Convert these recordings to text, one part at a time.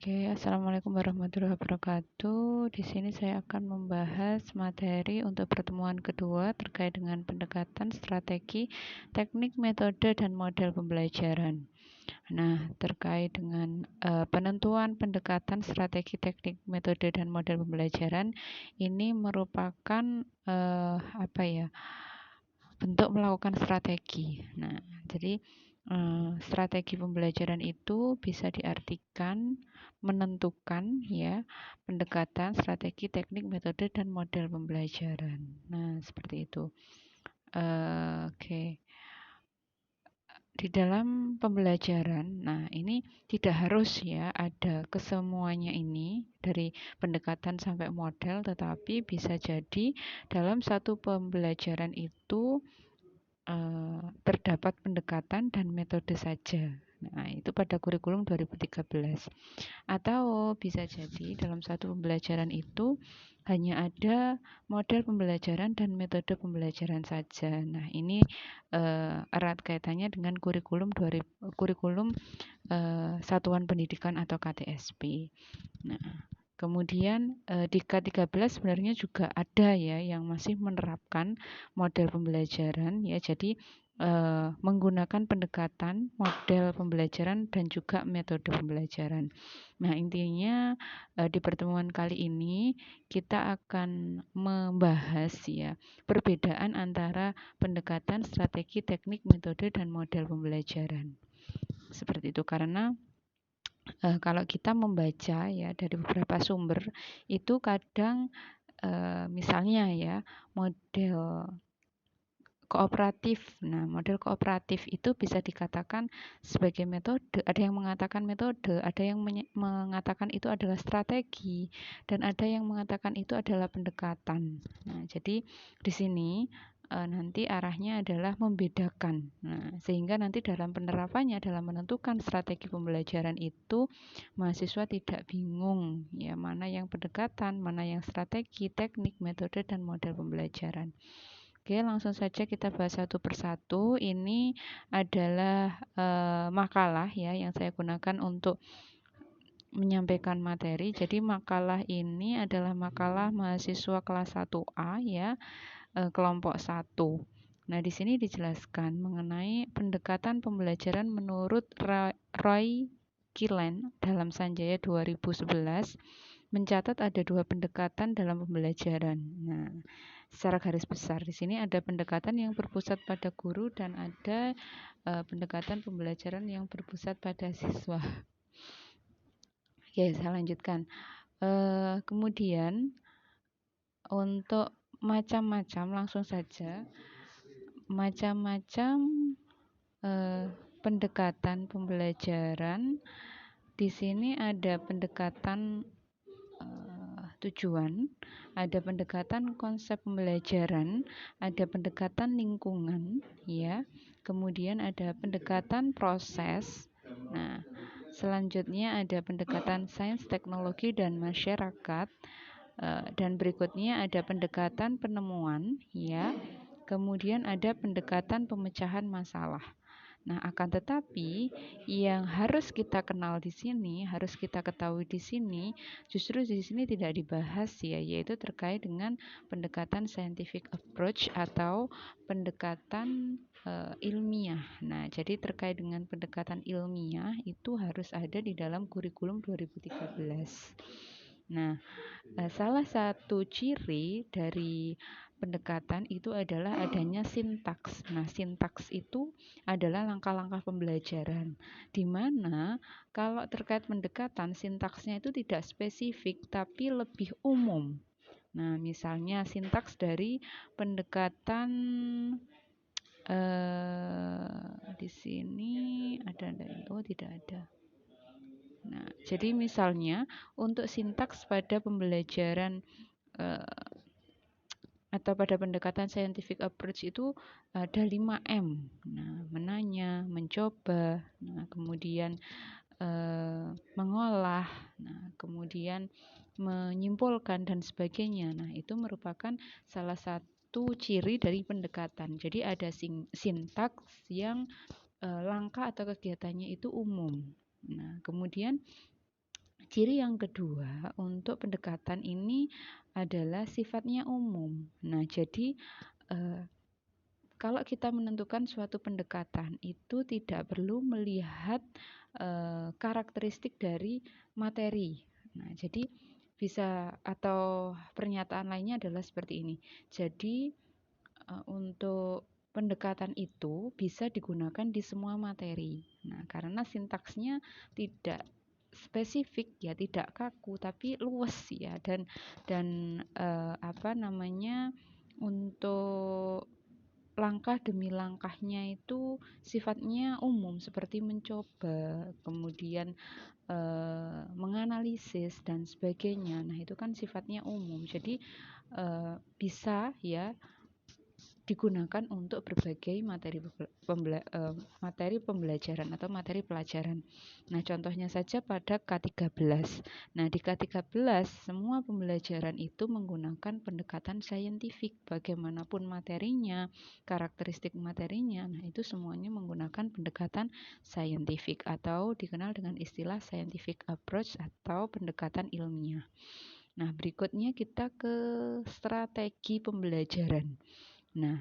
Oke, assalamualaikum warahmatullahi wabarakatuh. Di sini saya akan membahas materi untuk pertemuan kedua terkait dengan pendekatan strategi, teknik, metode, dan model pembelajaran. Nah, terkait dengan penentuan pendekatan strategi, teknik, metode, dan model pembelajaran, ini merupakan bentuk melakukan strategi. Nah, jadi strategi pembelajaran itu bisa diartikan menentukan ya pendekatan, strategi, teknik, metode, dan model pembelajaran. Nah, seperti itu. Oke. Di dalam pembelajaran, nah ini tidak harus ya ada kesemuanya ini dari pendekatan sampai model, tetapi bisa jadi dalam satu pembelajaran itu terdapat pendekatan dan metode saja. Nah, itu pada kurikulum 2013. Atau bisa jadi dalam satu pembelajaran itu hanya ada model pembelajaran dan metode pembelajaran saja. Nah, ini erat kaitannya dengan kurikulum Satuan Pendidikan atau KTSP. Nah, kemudian di K13 sebenarnya juga ada ya yang masih menerapkan model pembelajaran ya. Jadi menggunakan pendekatan, model pembelajaran dan juga metode pembelajaran. Nah, intinya di pertemuan kali ini kita akan membahas ya perbedaan antara pendekatan, strategi, teknik, metode dan model pembelajaran. Seperti itu karena kalau kita membaca ya dari beberapa sumber itu kadang misalnya ya model kooperatif. Nah, model kooperatif itu bisa dikatakan sebagai metode. Ada yang mengatakan metode, ada yang mengatakan itu adalah strategi, dan ada yang mengatakan itu adalah pendekatan. Nah, jadi di sini nanti arahnya adalah membedakan. Nah, sehingga nanti dalam penerapannya dalam menentukan strategi pembelajaran itu mahasiswa tidak bingung ya mana yang pendekatan, mana yang strategi, teknik, metode dan model pembelajaran. Oke, langsung saja kita bahas satu persatu. Ini adalah makalah ya yang saya gunakan untuk menyampaikan materi. Jadi makalah ini adalah makalah mahasiswa kelas 1A ya, kelompok 1. Nah, di sini dijelaskan mengenai pendekatan pembelajaran menurut Roy Killen dalam Sanjaya 2011 mencatat ada 2 pendekatan dalam pembelajaran. Nah, secara garis besar di sini ada pendekatan yang berpusat pada guru dan ada pendekatan pembelajaran yang berpusat pada siswa. Oke, saya lanjutkan. Kemudian untuk macam-macam langsung saja macam-macam pendekatan pembelajaran. Di sini ada pendekatan tujuan, ada pendekatan konsep pembelajaran, ada pendekatan lingkungan, ya. Kemudian ada pendekatan proses. Nah, selanjutnya ada pendekatan sains, teknologi, dan masyarakat. Dan berikutnya ada pendekatan penemuan, ya. Kemudian ada pendekatan pemecahan masalah. Nah, akan tetapi yang harus kita kenal di sini, harus kita ketahui di sini, justru di sini tidak dibahas ya, yaitu terkait dengan pendekatan scientific approach atau pendekatan ilmiah. Nah, jadi terkait dengan pendekatan ilmiah itu harus ada di dalam kurikulum 2013. Nah, salah satu ciri dari pendekatan itu adalah adanya sintaks. Nah, sintaks itu adalah langkah-langkah pembelajaran, di mana kalau terkait pendekatan, sintaksnya itu tidak spesifik, tapi lebih umum. Nah, misalnya sintaks dari pendekatan di sini ada enggak? Oh, tidak ada. Nah, jadi misalnya untuk sintaks pada pembelajaran atau pada pendekatan scientific approach itu ada 5M. Nah, menanya, mencoba, nah, kemudian mengolah, nah, kemudian menyimpulkan dan sebagainya. Nah, itu merupakan salah satu ciri dari pendekatan. Jadi ada sintaks yang langkah atau kegiatannya itu umum. Nah, kemudian Ciri yang kedua, untuk pendekatan ini adalah sifatnya umum. Nah, jadi kalau kita menentukan suatu pendekatan itu tidak perlu melihat karakteristik dari materi. Nah, jadi bisa, atau pernyataan lainnya adalah seperti ini. Jadi untuk pendekatan itu bisa digunakan di semua materi. Nah, karena sintaksnya tidak spesifik ya, tidak kaku tapi luas ya, dan apa namanya, untuk langkah demi langkahnya itu sifatnya umum, seperti mencoba, kemudian menganalisis dan sebagainya. Nah, itu kan sifatnya umum. Jadi bisa ya digunakan untuk berbagai materi pembelajaran atau materi pelajaran. Nah, contohnya saja pada K13. Nah, di K13 semua pembelajaran itu menggunakan pendekatan saintifik, bagaimanapun materinya, karakteristik materinya. Nah, itu semuanya menggunakan pendekatan saintifik atau dikenal dengan istilah scientific approach atau pendekatan ilmiah. Nah, berikutnya kita ke strategi pembelajaran. Nah,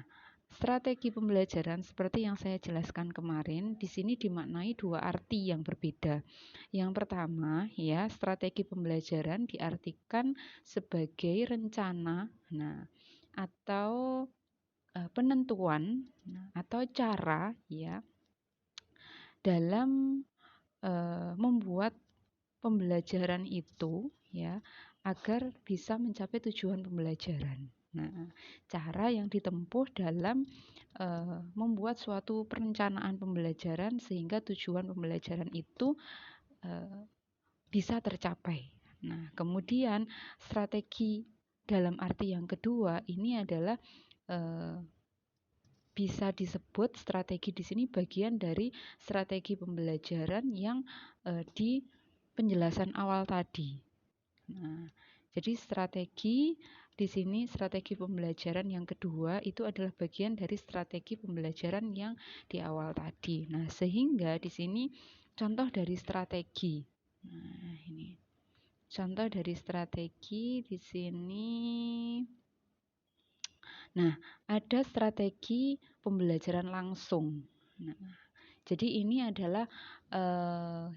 strategi pembelajaran seperti yang saya jelaskan kemarin, di sini dimaknai dua arti yang berbeda. Yang pertama, ya, strategi pembelajaran diartikan sebagai rencana, nah, atau penentuan, atau cara, ya, dalam membuat pembelajaran itu, ya, agar bisa mencapai tujuan pembelajaran. Nah, cara yang ditempuh dalam membuat suatu perencanaan pembelajaran sehingga tujuan pembelajaran itu bisa tercapai. Nah, kemudian strategi dalam arti yang kedua ini adalah bisa disebut strategi di sini bagian dari strategi pembelajaran yang di penjelasan awal tadi. Nah, jadi strategi di sini, strategi pembelajaran yang kedua itu adalah bagian dari strategi pembelajaran yang di awal tadi. Nah, sehingga di sini contoh dari strategi. Nah, ini contoh dari strategi di sini. Nah, ada strategi pembelajaran langsung. Nah, jadi ini adalah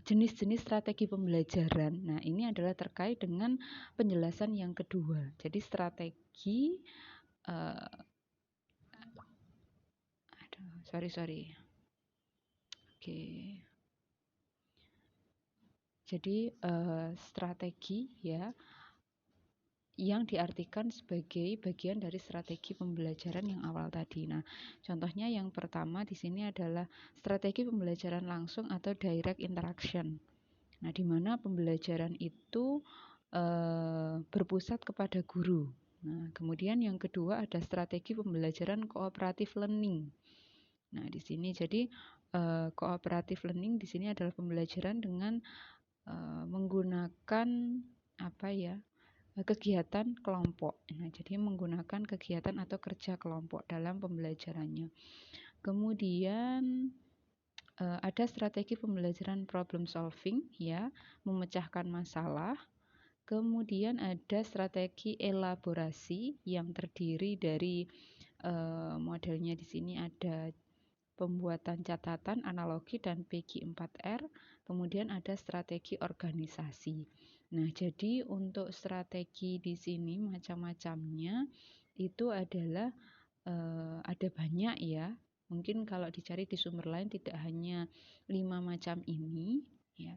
jenis-jenis strategi pembelajaran. Nah, ini adalah terkait dengan penjelasan yang kedua. Jadi strategi, sorry. Oke. Jadi strategi ya, yang diartikan sebagai bagian dari strategi pembelajaran yang awal tadi. Nah, contohnya yang pertama di sini adalah strategi pembelajaran langsung atau direct interaction. Nah, di mana pembelajaran itu berpusat kepada guru. Nah, kemudian yang kedua ada strategi pembelajaran cooperative learning. Nah, di sini jadi cooperative learning di sini adalah pembelajaran dengan menggunakan apa ya? Kegiatan kelompok. Nah, jadi menggunakan kegiatan atau kerja kelompok dalam pembelajarannya. Kemudian ada strategi pembelajaran problem solving, ya, memecahkan masalah. Kemudian ada strategi elaborasi yang terdiri dari modelnya di sini ada pembuatan catatan, analogi, dan PG4R. Kemudian ada strategi organisasi. Nah, jadi untuk strategi di sini macam-macamnya itu adalah ada banyak ya. Mungkin kalau dicari di sumber lain tidak hanya 5 macam ini ya.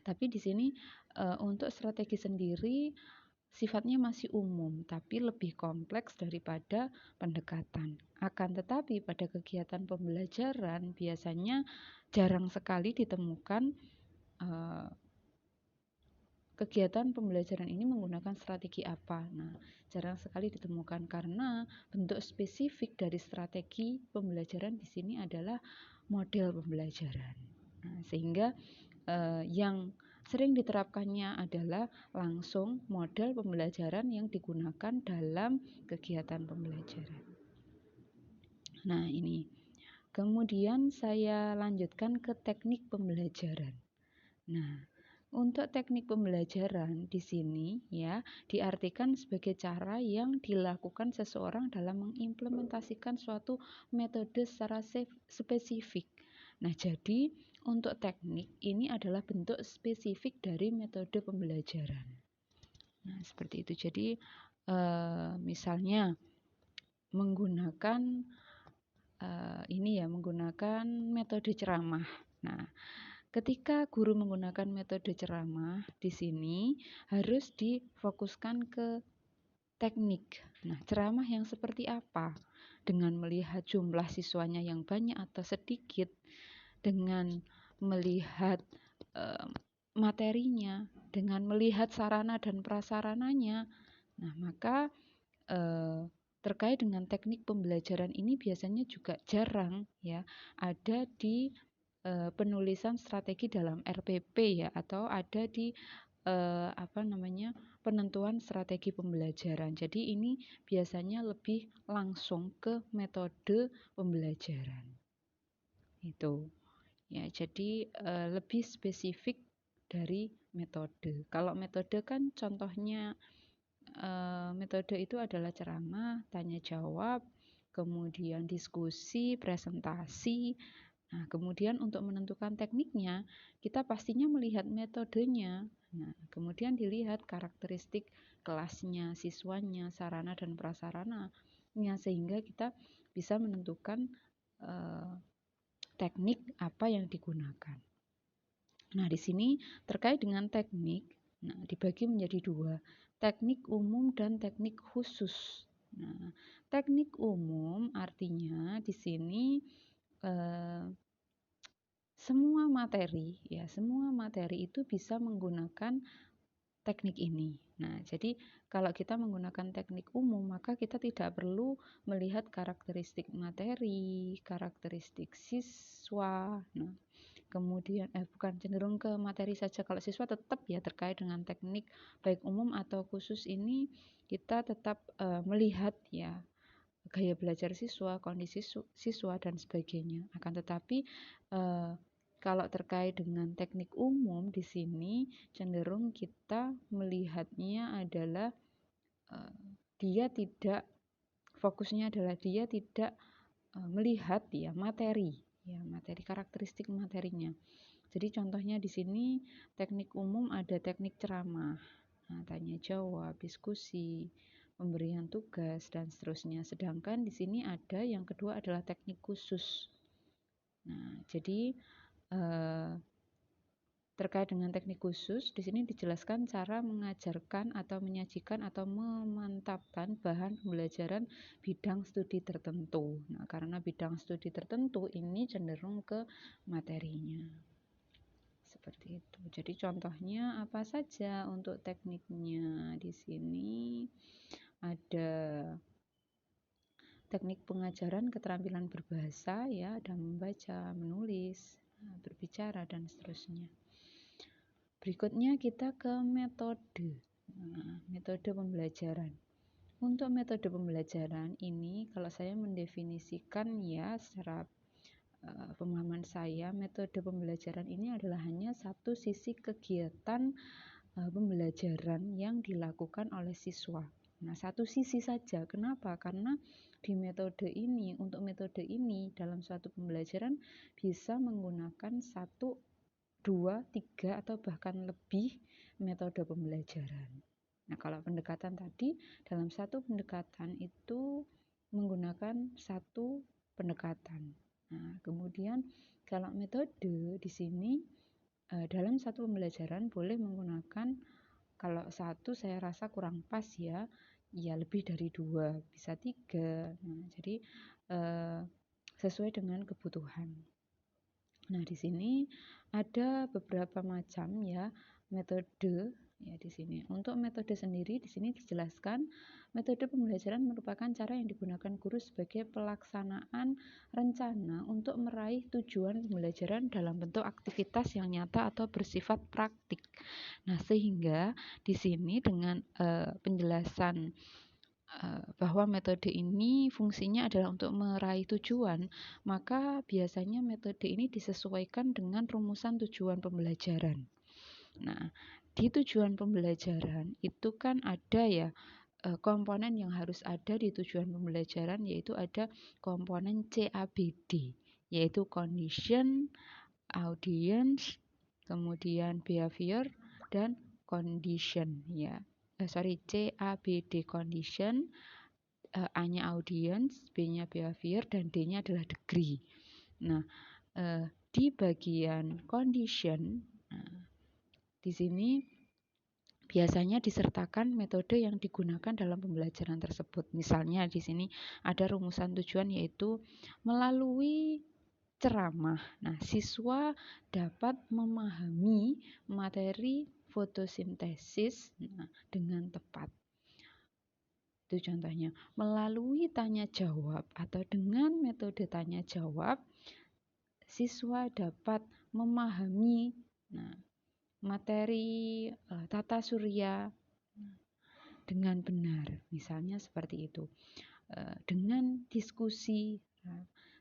Tapi di sini untuk strategi sendiri sifatnya masih umum, tapi lebih kompleks daripada pendekatan. Akan tetapi pada kegiatan pembelajaran biasanya jarang sekali ditemukan kegiatan pembelajaran ini menggunakan strategi apa. Nah, jarang sekali ditemukan karena bentuk spesifik dari strategi pembelajaran di sini adalah model pembelajaran. Nah, sehingga yang sering diterapkannya adalah langsung model pembelajaran yang digunakan dalam kegiatan pembelajaran. Nah, ini. Kemudian saya lanjutkan ke teknik pembelajaran. Nah, Untuk teknik pembelajaran di sini ya diartikan sebagai cara yang dilakukan seseorang dalam mengimplementasikan suatu metode secara spesifik. Nah, jadi untuk teknik ini adalah bentuk spesifik dari metode pembelajaran. Nah, seperti itu. Jadi misalnya menggunakan menggunakan metode ceramah. Nah, ketika guru menggunakan metode ceramah di sini harus difokuskan ke teknik. Nah, ceramah yang seperti apa? Dengan melihat jumlah siswanya yang banyak atau sedikit, dengan melihat eh, materinya, dengan melihat sarana dan prasarananya. Nah, maka terkait dengan teknik pembelajaran ini biasanya juga jarang ya ada di penulisan strategi dalam RPP ya atau ada di penentuan strategi pembelajaran. Jadi ini biasanya lebih langsung ke metode pembelajaran. Itu. Ya, jadi lebih spesifik dari metode. Kalau metode kan contohnya metode itu adalah ceramah, tanya jawab, kemudian diskusi, presentasi. Nah, kemudian untuk menentukan tekniknya, kita pastinya melihat metodenya. Nah, kemudian dilihat karakteristik kelasnya, siswanya, sarana dan prasarana, sehingga kita bisa menentukan teknik apa yang digunakan. Nah, di sini terkait dengan teknik, nah dibagi menjadi dua, teknik umum dan teknik khusus. Nah, teknik umum artinya di sini semua materi itu bisa menggunakan teknik ini. Nah, jadi kalau kita menggunakan teknik umum, maka kita tidak perlu melihat karakteristik materi, karakteristik siswa. Nah, kemudian bukan cenderung ke materi saja, kalau siswa tetap ya terkait dengan teknik baik umum atau khusus ini kita tetap melihat ya gaya belajar siswa, kondisi siswa dan sebagainya. Akan tetapi kalau terkait dengan teknik umum di sini cenderung kita melihatnya adalah dia tidak fokusnya adalah dia tidak melihat ya materi karakteristik materinya. Jadi contohnya di sini teknik umum ada teknik ceramah, nah, tanya jawab, diskusi, pemberian tugas dan seterusnya. Sedangkan di sini ada yang kedua adalah teknik khusus. Nah, jadi terkait dengan teknik khusus, di sini dijelaskan cara mengajarkan atau menyajikan atau memantapkan bahan pembelajaran bidang studi tertentu. Nah, karena bidang studi tertentu ini cenderung ke materinya. Seperti itu. Jadi contohnya apa saja untuk tekniknya? Di sini ada teknik pengajaran keterampilan berbahasa ya, ada membaca, menulis, berbicara dan seterusnya. Berikutnya kita ke metode. Nah, metode pembelajaran. Untuk metode pembelajaran ini kalau saya mendefinisikan ya secara pemahaman saya, metode pembelajaran ini adalah hanya satu sisi kegiatan pembelajaran yang dilakukan oleh siswa. Nah, satu sisi saja. Kenapa? Karena di metode ini, untuk metode ini dalam suatu pembelajaran bisa menggunakan satu, dua, tiga, atau bahkan lebih metode pembelajaran. Nah, kalau pendekatan tadi, dalam satu pendekatan itu menggunakan satu pendekatan. Nah, kemudian kalau metode di sini dalam satu pembelajaran boleh menggunakan, kalau satu saya rasa kurang pas ya, ya lebih dari dua, bisa tiga. Nah, jadi sesuai dengan kebutuhan. Nah, di sini ada beberapa macam ya metode ya di sini. Untuk metode sendiri di sini dijelaskan metode pembelajaran merupakan cara yang digunakan guru sebagai pelaksanaan rencana untuk meraih tujuan pembelajaran dalam bentuk aktivitas yang nyata atau bersifat praktik. Nah, sehingga di sini dengan penjelasan bahwa metode ini fungsinya adalah untuk meraih tujuan, maka biasanya metode ini disesuaikan dengan rumusan tujuan pembelajaran. Nah, di tujuan pembelajaran itu kan ada ya komponen yang harus ada di tujuan pembelajaran, yaitu ada komponen CABD, yaitu condition, audience, kemudian behavior, dan condition ya. CABD condition, A-nya audience, B-nya behavior, dan D-nya adalah degree. Nah, di bagian condition, di sini biasanya disertakan metode yang digunakan dalam pembelajaran tersebut. Misalnya di sini ada rumusan tujuan, yaitu melalui ceramah. Nah, siswa dapat memahami materi fotosintesis dengan tepat. Itu contohnya. Melalui tanya jawab atau dengan metode tanya jawab, siswa dapat memahami materi tata surya dengan benar. Misalnya seperti itu. Dengan diskusi,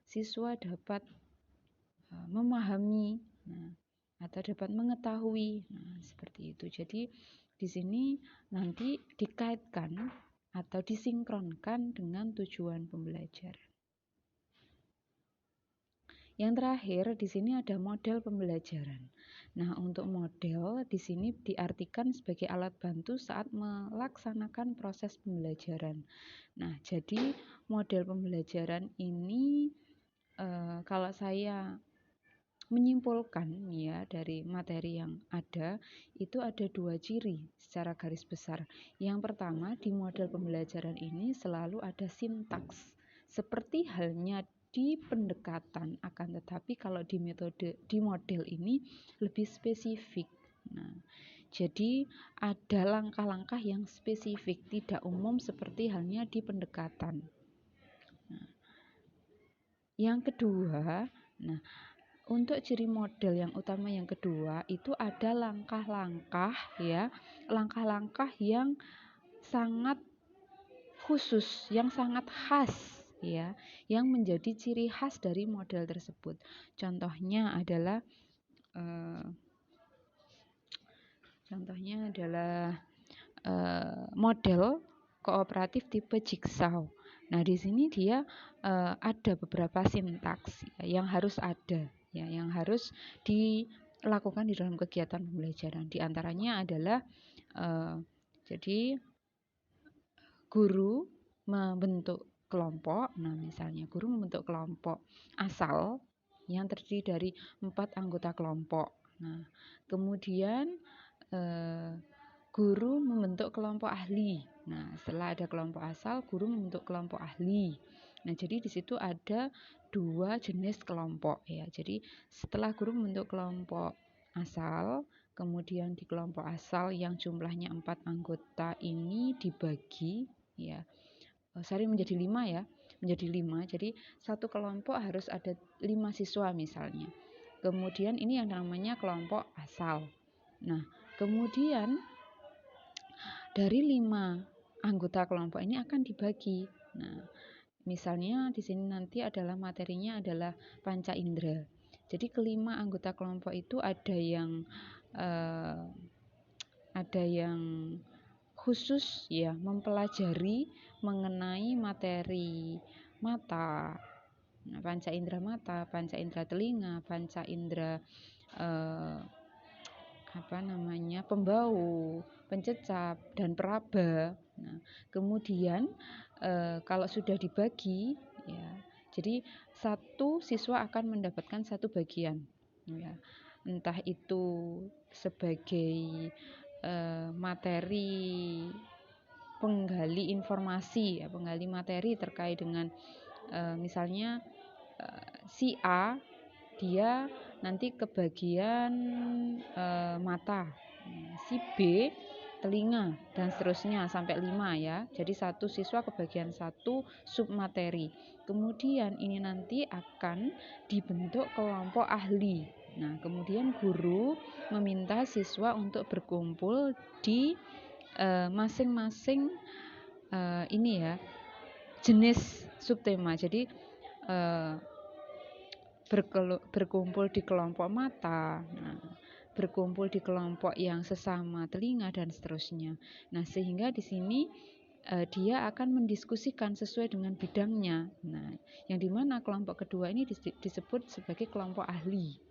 siswa dapat memahami atau dapat mengetahui. Seperti itu. Jadi di sini nanti dikaitkan atau disinkronkan dengan tujuan pembelajaran. Yang terakhir di sini ada model pembelajaran. Nah, untuk model di sini diartikan sebagai alat bantu saat melaksanakan proses pembelajaran. Nah, jadi model pembelajaran ini kalau saya menyimpulkan ya dari materi yang ada, itu ada 2 ciri secara garis besar. Yang pertama, di model pembelajaran ini selalu ada sintaks, seperti halnya di pendekatan, akan tetapi kalau di model ini lebih spesifik. Nah, jadi ada langkah-langkah yang spesifik, tidak umum seperti halnya di pendekatan. Nah, yang kedua, untuk ciri model yang utama yang kedua itu ada langkah-langkah ya, langkah-langkah yang sangat khusus, yang sangat khas ya, yang menjadi ciri khas dari model tersebut. Contohnya adalah model kooperatif tipe jigsaw. Nah, di sini dia ada beberapa sintaks ya, yang harus ada ya, yang harus dilakukan di dalam kegiatan pembelajaran. Di antaranya adalah jadi guru membentuk kelompok. Nah, misalnya guru membentuk kelompok asal yang terdiri dari 4 anggota kelompok. Nah, kemudian guru membentuk kelompok ahli. Nah, setelah ada kelompok asal, guru membentuk kelompok ahli. Nah, jadi di situ ada 2 jenis kelompok ya. Jadi setelah guru membentuk kelompok asal, kemudian di kelompok asal yang jumlahnya 4 anggota ini dibagi ya. Menjadi 5 ya. Menjadi 5. Jadi satu kelompok harus ada 5 siswa misalnya. Kemudian ini yang namanya kelompok asal. Nah, kemudian dari 5 anggota kelompok ini akan dibagi. Nah, misalnya di sini nanti adalah materinya adalah panca indera. Jadi kelima anggota kelompok itu ada yang khusus ya, mempelajari mengenai materi mata. Nah, panca indera mata, panca indera telinga, panca indera pembau, pencecap, dan peraba. Nah, kemudian kalau sudah dibagi ya, jadi satu siswa akan mendapatkan satu bagian ya, entah itu sebagai materi penggali informasi ya, penggali materi terkait dengan misalnya si A dia nanti kebagian mata, si B telinga, dan seterusnya sampai 5 ya. Jadi satu siswa kebagian satu submateri. Kemudian ini nanti akan dibentuk kelompok ahli. Nah, kemudian guru meminta siswa untuk berkumpul di masing-masing jenis subtema. Jadi berkumpul di kelompok mata, berkumpul di kelompok yang sesama telinga dan seterusnya. Nah, sehingga di sini dia akan mendiskusikan sesuai dengan bidangnya. Nah, yang dimana kelompok kedua ini disebut sebagai kelompok ahli.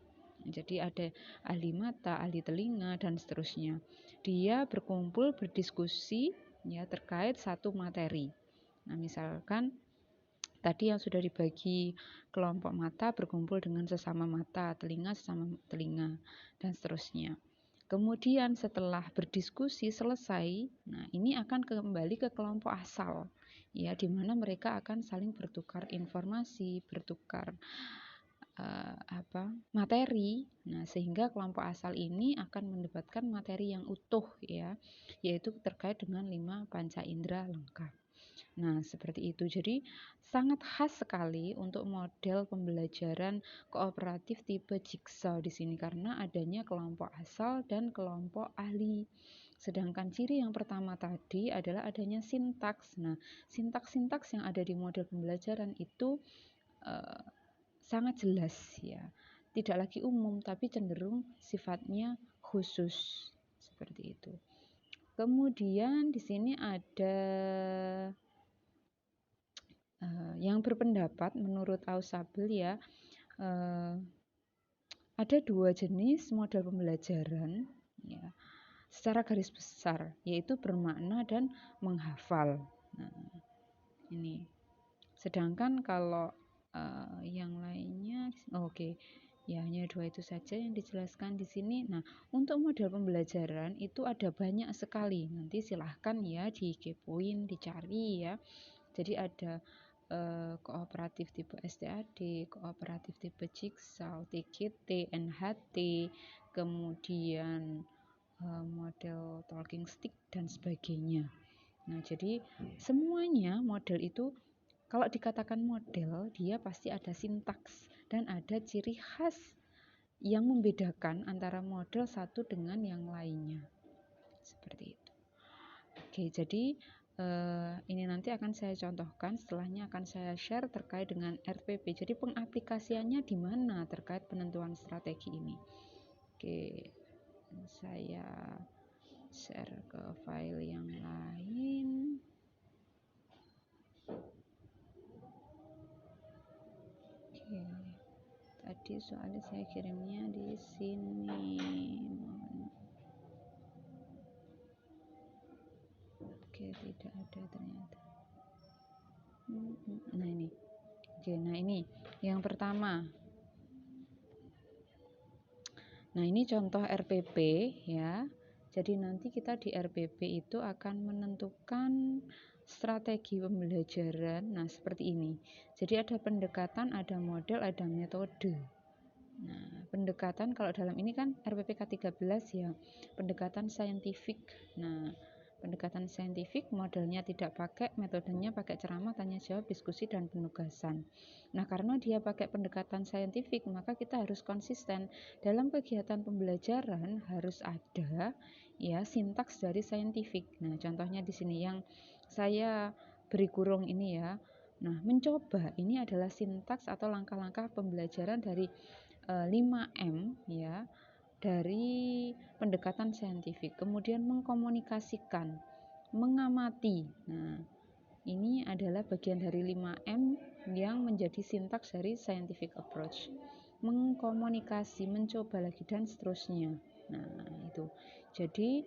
Jadi ada ahli mata, ahli telinga, dan seterusnya. Dia berkumpul berdiskusi ya terkait satu materi. Nah, misalkan tadi yang sudah dibagi kelompok mata berkumpul dengan sesama mata, telinga sesama telinga, dan seterusnya. Kemudian setelah berdiskusi selesai, nah ini akan kembali ke kelompok asal, ya, di mana mereka akan saling bertukar informasi, bertukar materi. Nah, sehingga kelompok asal ini akan mendapatkan materi yang utuh, ya, yaitu terkait dengan 5 panca indera lengkap. Nah, seperti itu. Jadi sangat khas sekali untuk model pembelajaran kooperatif tipe jigsaw di sini karena adanya kelompok asal dan kelompok ahli. Sedangkan ciri yang pertama tadi adalah adanya sintaks. Nah, sintaks-sintaks yang ada di model pembelajaran itu sangat jelas, ya. Tidak lagi umum tapi cenderung sifatnya khusus. Seperti itu. Kemudian di sini ada yang berpendapat menurut Ausubel, ya, ada 2 jenis model pembelajaran, ya, secara garis besar, yaitu bermakna dan menghafal. Nah, ini. Sedangkan kalau yang lainnya, ya, hanya 2 itu saja yang dijelaskan di sini. Nah, untuk model pembelajaran itu ada banyak sekali. Nanti silahkan ya dikepoin, dicari, ya. Jadi ada kooperatif tipe STAD, kooperatif tipe jigsaw, TGT, NHT, kemudian model talking stick dan sebagainya. Nah, jadi semuanya model itu kalau dikatakan model, dia pasti ada sintaks dan ada ciri khas yang membedakan antara model satu dengan yang lainnya. Seperti itu. Oke, jadi ini nanti akan saya contohkan, setelahnya akan saya share terkait dengan RPP. Jadi pengaplikasiannya di mana terkait penentuan strategi ini. Oke, saya share ke file yang lain. Oke, tadi soalnya saya kirimnya di sini. Oke, tidak ada ternyata. Nah, ini. Oke, nah ini yang pertama. Nah, ini contoh RPP, ya. Jadi nanti kita di RPP itu akan menentukan strategi pembelajaran. Nah, seperti ini. Jadi ada pendekatan, ada model, ada metode. Nah, pendekatan kalau dalam ini kan RPP K13, ya, pendekatan saintifik. Nah, pendekatan saintifik modelnya tidak pakai, metodenya pakai ceramah, tanya jawab, diskusi, dan penugasan. Nah, karena dia pakai pendekatan saintifik, maka kita harus konsisten dalam kegiatan pembelajaran, harus ada, ya, sintaks dari saintifik. Nah, contohnya di sini yang saya beri kurung ini, ya. Nah, mencoba ini adalah sintaks atau langkah-langkah pembelajaran dari 5M, ya, dari pendekatan saintifik. Kemudian mengkomunikasikan, mengamati. Nah, ini adalah bagian dari 5M yang menjadi sintaks dari scientific approach. Mengkomunikasi, mencoba lagi, dan seterusnya. Nah, itu. Jadi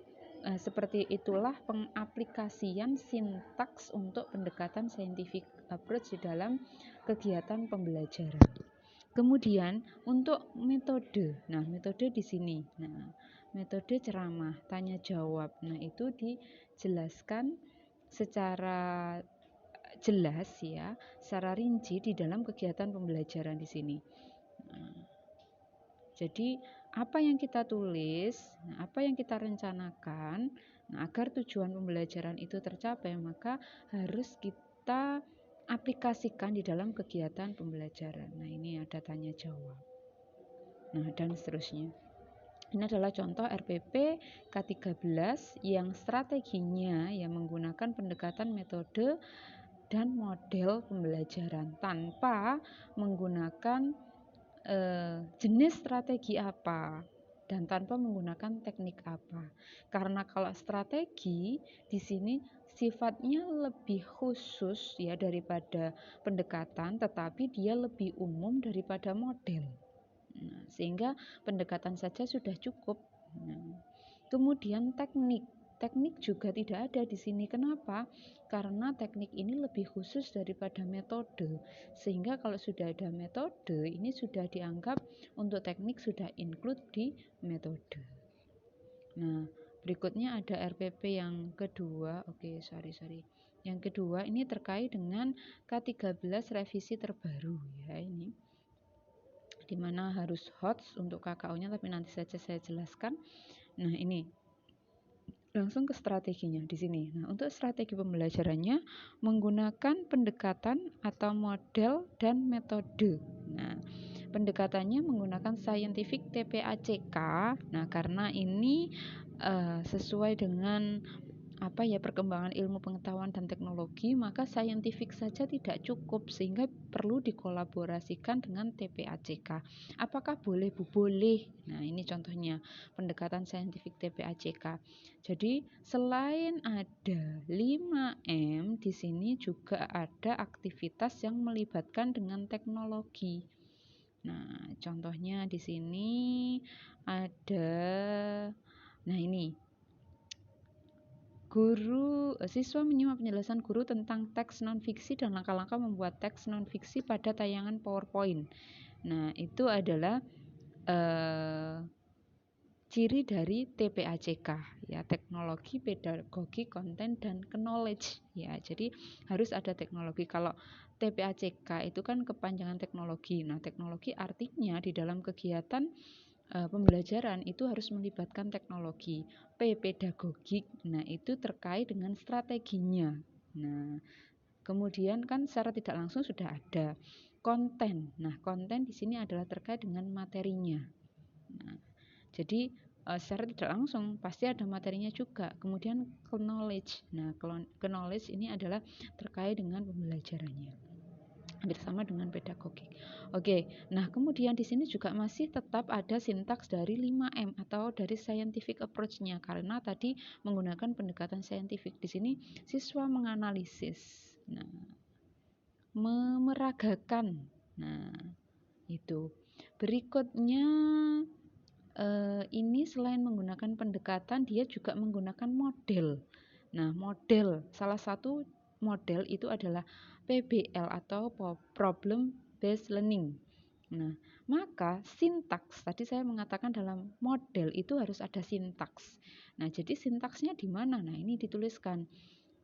seperti itulah pengaplikasian sintaks untuk pendekatan scientific approach di dalam kegiatan pembelajaran. Kemudian untuk metode. Nah, metode di sini. Nah, metode ceramah, tanya jawab. Nah, itu dijelaskan secara jelas, ya, secara rinci di dalam kegiatan pembelajaran di sini. Nah, jadi apa yang kita tulis, apa yang kita rencanakan, agar tujuan pembelajaran itu tercapai, maka harus kita aplikasikan di dalam kegiatan pembelajaran. Nah, ini ada tanya jawab. Nah, dan seterusnya. Ini adalah contoh RPP K13 yang strateginya yang menggunakan pendekatan metode dan model pembelajaran tanpa menggunakan jenis strategi apa. dan tanpa menggunakan teknik apa. Karena kalau strategi di sini sifatnya lebih khusus ya daripada pendekatan, tetapi dia lebih umum daripada model. Nah, sehingga pendekatan saja sudah cukup. Nah, kemudian teknik juga tidak ada di sini. Kenapa? Karena teknik ini lebih khusus daripada metode. Sehingga kalau sudah ada metode, ini sudah dianggap untuk teknik sudah include di metode. Nah, berikutnya ada RPP yang kedua. Oke, sorry. Yang kedua ini terkait dengan K13 revisi terbaru ya ini. Dimana harus HOTS untuk KKU-nya, tapi nanti saja saya jelaskan. Nah, ini langsung ke strateginya di sini. Nah, untuk strategi pembelajarannya menggunakan pendekatan atau model dan metode. Nah, pendekatannya menggunakan scientific TPACK. Nah, karena ini sesuai dengan perkembangan ilmu pengetahuan dan teknologi, maka saintifik saja tidak cukup sehingga perlu dikolaborasikan dengan TPACK. Apakah boleh? Boleh. Nah, ini contohnya pendekatan saintifik TPACK. Jadi, selain ada 5M, di sini juga ada aktivitas yang melibatkan dengan teknologi. Nah, contohnya di sini ada ini siswa menyimak penjelasan guru tentang teks non-fiksi dan langkah-langkah membuat teks non-fiksi pada tayangan PowerPoint. Nah, itu adalah ciri dari TPACK ya, teknologi, pedagogi, konten, dan knowledge ya. Jadi harus ada teknologi. Kalau TPACK itu kan kepanjangan teknologi. Nah, teknologi artinya di dalam kegiatan pembelajaran itu harus melibatkan teknologi. Pedagogik, nah itu terkait dengan strateginya. Nah, kemudian kan secara tidak langsung sudah ada konten. Nah, konten di sini adalah terkait dengan materinya. Nah, jadi secara tidak langsung pasti ada materinya juga. Kemudian knowledge. Nah, knowledge ini adalah terkait dengan pembelajarannya. Hampir sama dengan pedagogik. Oke, nah kemudian di sini juga masih tetap ada sintaks dari 5M atau dari scientific approach-nya, karena tadi menggunakan pendekatan saintifik. Di sini siswa menganalisis, nah, memeragakan. Nah, itu. Berikutnya ini selain menggunakan pendekatan, dia juga menggunakan model. Nah, model, salah satu model itu adalah PBL atau Problem Based Learning. Nah, maka sintaks, tadi saya mengatakan dalam model itu harus ada sintaks. Nah, jadi sintaksnya di mana? Nah, ini dituliskan.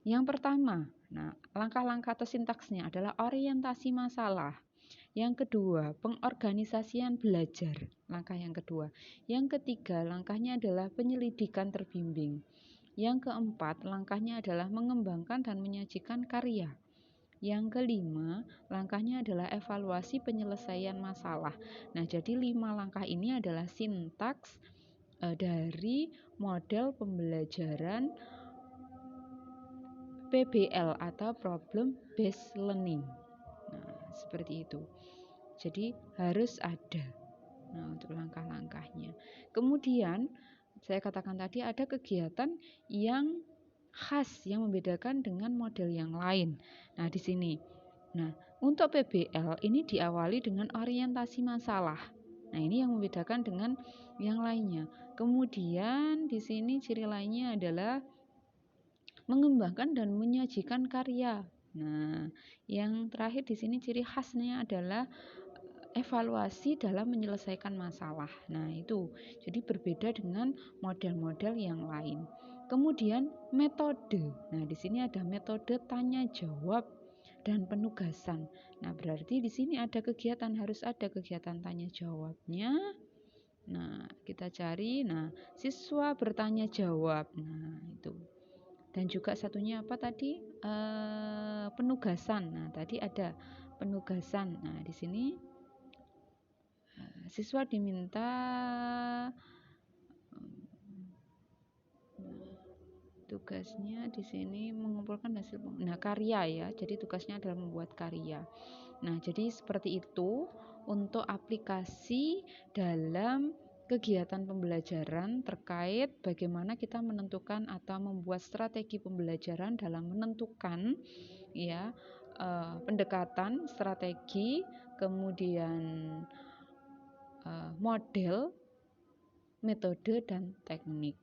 Yang pertama, nah, langkah-langkah atau sintaksnya adalah orientasi masalah. Yang kedua, pengorganisasian belajar. Langkah yang kedua. Yang ketiga, langkahnya adalah penyelidikan terbimbing. Yang keempat, langkahnya adalah mengembangkan dan menyajikan karya. Yang kelima, langkahnya adalah evaluasi penyelesaian masalah. Nah, jadi 5 langkah ini adalah sintaks dari model pembelajaran PBL atau Problem Based Learning. Nah, seperti itu. Jadi harus ada. Nah, untuk langkah-langkahnya. Kemudian saya katakan tadi ada kegiatan yang khas yang membedakan dengan model yang lain. Nah, di sini. Nah, untuk PBL ini diawali dengan orientasi masalah. Nah, ini yang membedakan dengan yang lainnya. Kemudian di sini ciri lainnya adalah mengembangkan dan menyajikan karya. Nah, yang terakhir di sini ciri khasnya adalah evaluasi dalam menyelesaikan masalah. Nah, itu. Jadi berbeda dengan model-model yang lain. Kemudian metode. Nah, di sini ada metode tanya jawab dan penugasan. Nah, berarti di sini ada kegiatan, harus ada kegiatan tanya jawabnya. Nah, kita cari. Nah, siswa bertanya jawab. Nah, itu. Dan juga satunya apa tadi? Penugasan. Nah, tadi ada penugasan. Nah, di sini siswa diminta tugasnya di sini mengumpulkan hasil karya ya. Jadi tugasnya adalah membuat karya. Nah, jadi seperti itu untuk aplikasi dalam kegiatan pembelajaran terkait bagaimana kita menentukan atau membuat strategi pembelajaran dalam menentukan ya pendekatan, strategi, kemudian model, metode dan teknik.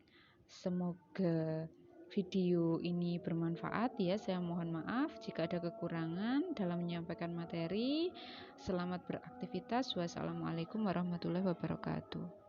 Semoga video ini bermanfaat ya. Saya mohon maaf jika ada kekurangan dalam menyampaikan materi. Selamat beraktivitas. Wassalamualaikum warahmatullahi wabarakatuh.